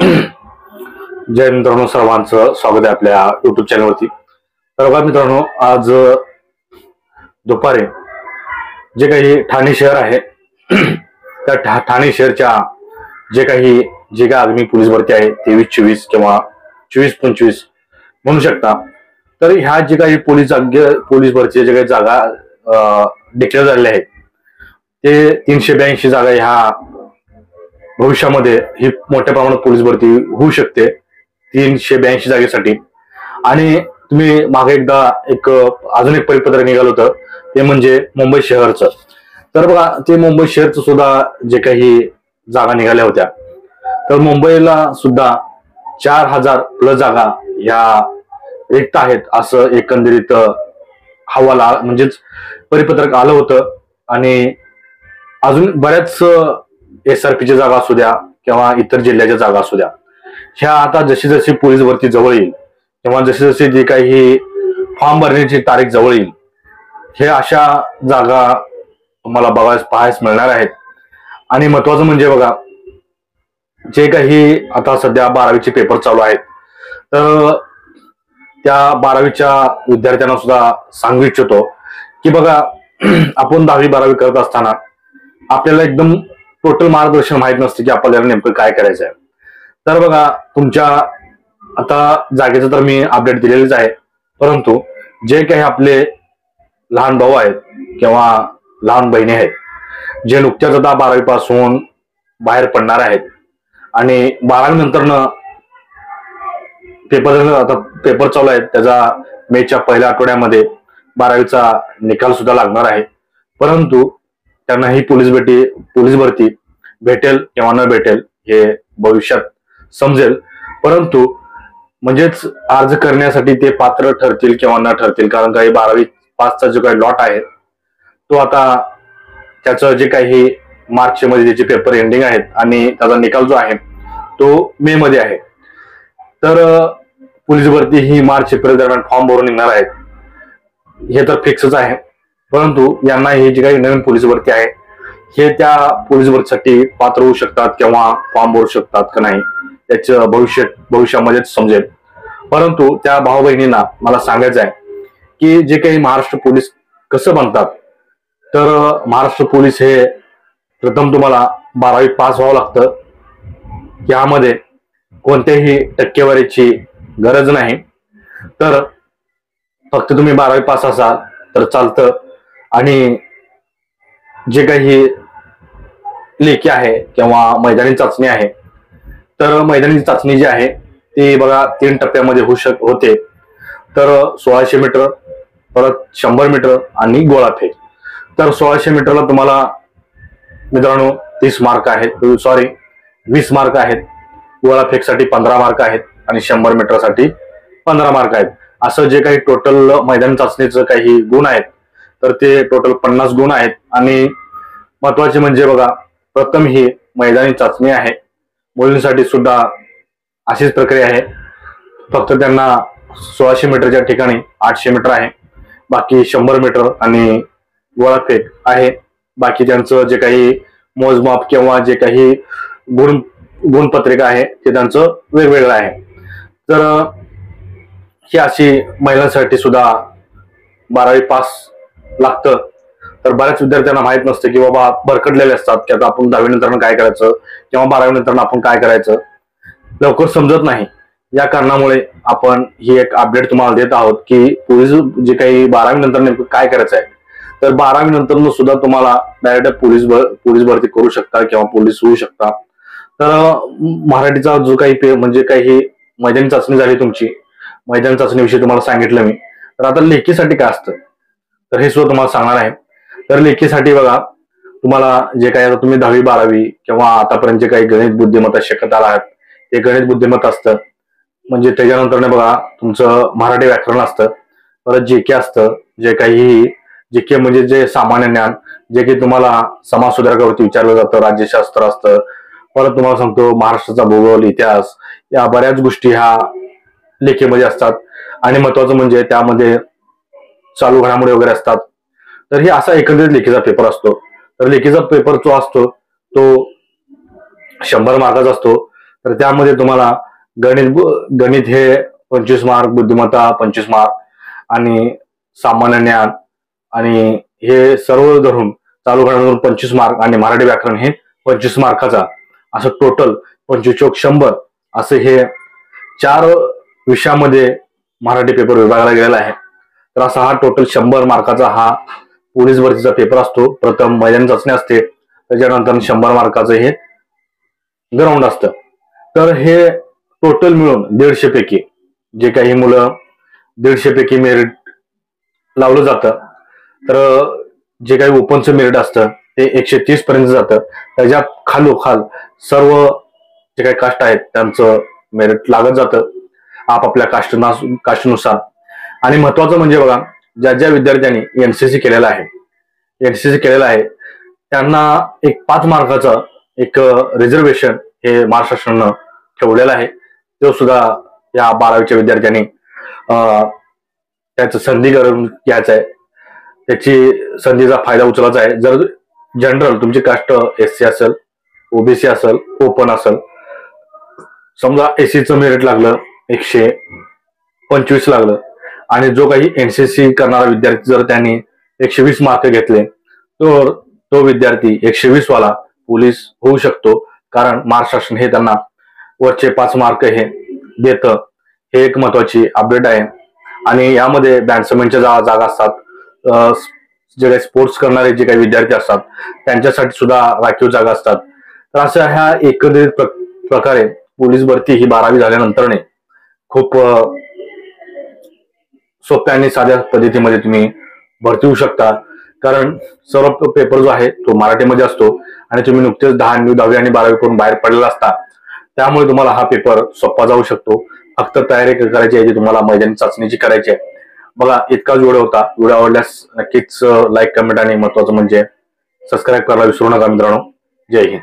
जय मित्रांनो, सर्वांचं स्वागत आहे आपल्या युट्यूब चॅनलवरती। तर बघा मित्रांनो, आज दुपारी जे काही ठाणे शहर आहे त्या ठाणे शहरच्या जे काही आगामी पोलीस भरती आहे 23-24 किंवा 24-25 म्हणू शकता। तर ह्या जे काही पोलीस भरतीच्या जे काही जागा डिक्लेअर झालेल्या आहेत ते 382 जागा ह्या भविष्यामध्ये ही मोठ्या प्रमाणात पोलीस भरती होऊ शकते 382 जागेसाठी। आणि तुम्ही मागे एकदा अजून एक परिपत्रक निघालं होतं ते म्हणजे मुंबई शहरचं। तर बघा, ते मुंबई शहरचं सुद्धा जे काही जागा निघाल्या होत्या तर मुंबईला सुद्धा 4000 प्लस जागा ह्या रिक्त आहेत असं एकंदरीत हवाला म्हणजेच परिपत्रक आलं होतं। आणि अजून बऱ्याच SRPच्या जागा असू द्या किंवा इतर जिल्ह्याच्या जागा असू द्या, ह्या आता जशी जशी पोलीस भरती जवळ येईल किंवा जसे जसे जे काही फॉर्म भरण्याची तारीख जवळ येईल हे अशा जागा तुम्हाला पाहायला मिळणार आहेत। आणि महत्वाचं म्हणजे बघा, जे काही आता सध्या 12वीचे पेपर चालू आहेत तर त्या 12वीच्या विद्यार्थ्यांना सुद्धा सांगू इच्छितो की बघा, आपण 10वी-12वी करत असताना आपल्याला एकदम टोटल मार्गदर्शन माहित नसते की आपल्याला नेमकं काय करायचं आहे। तर बघा, तुमच्या आता जागेचं तर मी अपडेट दिलेलंच आहे, परंतु जे काही आपले लहान भाऊ आहेत किंवा लहान बहिणी आहेत जे नुकत्याच आता 12वी पासून बाहेर पडणार आहेत आणि 12वी नंतर पेपर चालू आहेत, त्याचा मेच्या पहिल्या आठवड्यामध्ये 12वीचा निकाल सुद्धा लागणार आहे। परंतु त्यांना ही पोलीस भरती भेटेल किंवा न भेटेल हे भविष्यात समजेल। परंतु म्हणजेच अर्ज करण्यासाठी ते पात्र ठरतील किंवा न ठरतील, कारण काही 12वी पासचा जो काही लॉट आहे तो आता त्याचं जे काही मार्च मध्ये त्याचे पेपर एंडिंग आहेत आणि त्याचा निकाल जो आहे तो मे मध्ये आहे। तर पोलीस भरती ही मार्च-एप्रिल दरम्यान फॉर्म भरून निघणार आहेत हे तर फिक्सच आहे। परंतु यांना ही जी काही नवीन पोलीस भरती आहे हे त्या पोलीस भरतीसाठी पात्र होऊ शकतात किंवा फॉर्म भरू शकतात का नाही त्याचं भविष्यामध्येच समजेल। परंतु त्या भाऊ बहिणींना मला सांगायचं आहे की जे काही महाराष्ट्र पोलीस कसं बनतात, तर महाराष्ट्र पोलीस हे प्रथम तुम्हाला 12वी पास व्हावं लागतं। यामध्ये कोणत्याही टक्केवारीची गरज नाही, तर फक्त तुम्ही 12वी पास असाल तर चालतं। आणि जे काही लेखी आहे किंवा मैदानी चाचणी आहे, तर मैदानी चाचणी जी आहे ती बघा 3 टप्प्यामध्ये होते। तर 1600 मीटर, परत 100 मीटर आणि गोळाफेक। तर 1600 मीटरला तुम्हाला मित्रांनो 20 मार्क आहेत, गोळाफेकसाठी 15 मार्क आहेत आणि 100 मीटरसाठी 15 मार्क आहेत। असं जे काही टोटल मैदानी चाचणीचं काही गुण आहेत तर ते टोटल 50 गुण आहेत। आणि महत्वाचे म्हणजे बघा, प्रथम ही मैदानी चाचणी आहे, मुलींसाठी सुद्धा अशीच प्रक्रिया आहे, फक्त त्यांना 1600 मीटरच्या ठिकाणी 800 मीटर आहे, बाकी 100 मीटर आणि गोळाफेक आहे। बाकी त्यांचं जे काही मोजमाप किंवा जे काही गुणपत्रिका आहे ते त्यांचं वेगवेगळं आहे। तर ही अशी महिलांसाठी सुद्धा 12वी पास लागतं। तर बऱ्याच विद्यार्थ्यांना माहित नसतं की बाबा, भरकटलेले असतात की आता आपण 10वी नंतर काय करायचं किंवा 12वी नंतर आपण काय करायचं, लवकर समजत नाही। या कारणामुळे आपण ही एक अपडेट तुम्हाला देत आहोत की पोलीस जे काही 12वी नंतर नेमकं काय करायचं आहे, तर 12वी नंतर सुद्धा तुम्हाला डायरेक्ट पोलीस भरती करू शकता किंवा पोलीस होऊ शकता। तर मराठीचा जो काही म्हणजे काही मैदानी चाचणी झाली तुमची, मैदानी चाचणीविषयी तुम्हाला सांगितलं मी। तर आता लेखीसाठी काय असतं तर हे सुद्धा तुम्हाला सांगणार आहे। तर लेखीसाठी बघा, तुम्हाला जे काही आता तुम्ही 10वी-12वी किंवा आतापर्यंत जे काही गणित बुद्धिमत्ता शिकत आला आहात ते गणित बुद्धिमत्ता असतं। म्हणजे त्याच्यानंतर बघा तुमचं मराठी व्याकरण असतं, परत जीके असतं, जे काही जीके म्हणजे जे सामान्य ज्ञान, जे की तुम्हाला समाज सुधारकावरती विचारलं जातं, राज्यशास्त्र असतं, परत तुम्हाला सांगतो महाराष्ट्राचा भूगोल, इतिहास, या बऱ्याच गोष्टी ह्या लेखीमध्ये असतात। आणि महत्वाचं म्हणजे त्यामध्ये चालू घडामोडी वगैरे असतात। तर हे असा एकंदरीत लेखीचा पेपर असतो। तर लेखीचा पेपर जो असतो तो 100 मार्काचा असतो। तर त्यामध्ये तुम्हाला गणित हे 25 मार्क, बुद्धिमत्ता 25 मार्क आणि सामान्य ज्ञान आणि हे सर्व धरून चालू घडामोडीवरून 25 मार्क आणि मराठी व्याकरण हे 25 मार्काचा, असं टोटल 25 चोक 100 असे हे 4 विषयामध्ये मराठी पेपर विभागला गेलेला आहे. तर असा हा टोटल 100 मार्काचा हा पोलीस भरतीचा पेपर असतो. प्रथम मैदानी चाचणी असते, त्याच्यानंतर 100 मार्काचं हे ग्राउंड असतं. तर हे टोटल मिळून 150 पैकी जे काही मुलं 150 पैकी मेरिट लावलं जातं, तर जे काही ओपनचं मेरिट असतं ते 130 पर्यंत जातं. त्याच्या खालोखाल सर्व जे काही कास्ट आहेत त्यांचं मेरिट लागत जातं आपापल्या कास्टनुसार. आणि महत्वाचं म्हणजे बघा, ज्या ज्या विद्यार्थ्यांनी एनसीसी केलेला आहे त्यांना एक 5 मार्काचं एक रिझर्वेशन हे महाराष्ट्र शासनानं ठेवलेलं आहे. तो सुद्धा या 12वीच्या विद्यार्थ्यांनी त्याचं संधी करून घ्यायचं आहे, त्याची संधीचा फायदा उचलायचा आहे. जर जनरल तुमची कास्ट SC असेल, OBC असेल, ओपन असेल, समजा SCचं मेरिट लागलं 125 लागलं आणि जो काही NCC करणारा विद्यार्थी जर त्यांनी 120 मार्क घेतले तर तो विद्यार्थी 120 वाला पोलीस होऊ शकतो. कारण महाराष्ट्र शासन हे त्यांना वरचे 5 मार्क हे देतं. हे एक महत्वाची अपडेट आहे. आणि यामध्ये बॅट्समॅनच्या जागा असतात, जे काही स्पोर्ट्स करणारे जे काही विद्यार्थी असतात त्यांच्यासाठी सुद्धा राखीव जागा असतात. तर अशा ह्या एकंदरीत प्रकारे पोलीस भरती ही 12वी झाल्यानंतर खूप सोप्या आणि साध्या पद्धतीमध्ये तुम्ही भरती होऊ शकता. कारण सर्व पेपर जो आहे तो मराठीमध्ये असतो आणि तुम्ही नुकतेच 10वी आणि 12वी करून बाहेर पडलेला असता, त्यामुळे तुम्हाला हा पेपर सोपा जाऊ शकतो. फक्त तयारी करायची आहे, तुम्हाला मैदानी चाचणीची करायची आहे. बघा, इतकाच व्हिडिओ होता. व्हिडिओ आवडल्यास नक्कीच लाईक, कमेंट आणि महत्वाचं म्हणजे सबस्क्राईब करायला विसरू नका मित्रांनो. जय हिंद.